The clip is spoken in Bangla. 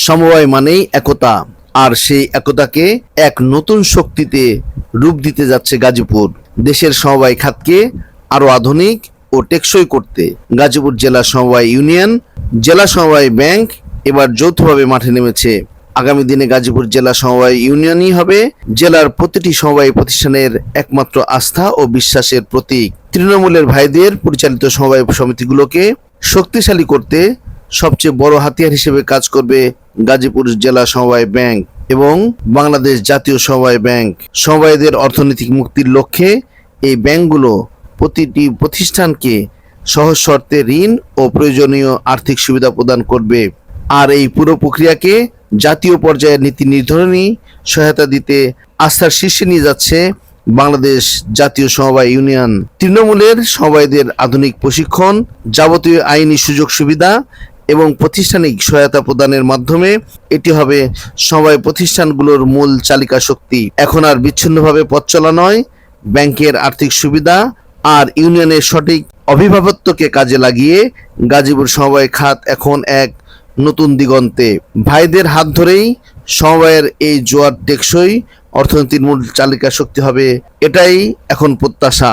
সমবায় মানেই একতা, আর সেই একতাকে এক নতুন শক্তিতে রূপ দিতে যাচ্ছে গাজীপুর। দেশের সমবায় খাতকে আরো আধুনিক ও টেকসই করতে গাজীপুর জেলা সমবায় ইউনিয়ন, জেলা সমবায় ব্যাংক এবার যৌথভাবে মাঠে নেমেছে। আগামী দিনে গাজীপুর জেলা সমবায় ইউনিয়নই হবে জেলার প্রতিটি সমবায় প্রতিষ্ঠানের একমাত্র আস্থা ও বিশ্বাসের প্রতীক। তৃণমূলের ভাইদের পরিচালিত সমবায় সমিতিগুলোকে শক্তিশালী করতে সবচেয়ে বড় হাতিয়ার হিসেবে কাজ করবে গাজীপুর জেলা সমবায় ব্যাংক এবং বাংলাদেশ জাতীয় সমবায় ব্যাংক। সমবায়দের অর্থনৈতিক মুক্তির লক্ষ্যে এই ব্যাংকগুলো প্রতিটি প্রতিষ্ঠানকে সহজ শর্তে ঋণ ও প্রয়োজনীয় আর্থিক সুবিধা প্রদান করবে। আর এই পুরো প্রক্রিয়াকে জাতীয় পর্যায়ের নীতি নির্ধারণী সহায়তা দিতে আস্থার শীর্ষে নিয়ে যাচ্ছে বাংলাদেশ জাতীয় সমবায় ইউনিয়ন। তৃণমূলের সমবায়দের আধুনিক প্রশিক্ষণ, যাবতীয় আইনি সুযোগ সুবিধা এবং প্রাতিষ্ঠানিক সহায়তা প্রদানের মাধ্যমে এটি হবে সমবায় প্রতিষ্ঠানগুলোর মূল চালিকা শক্তি। এখন আর বিচ্ছিন্নভাবে পথ চলা নয়, ব্যাংকের আর্থিক সুবিধা আর ইউনিয়নের সঠিক অভিভাবকত্বকে কাজে লাগিয়ে গাজীপুর সমবায় খাত এখন এক নতুন দিগন্তে। ভাইদের হাত ধরেই সমবায়ের এই জোয়ার টেকসই অর্থনীতির মূল চালিকা শক্তি হবে, এটাই এখন প্রত্যাশা।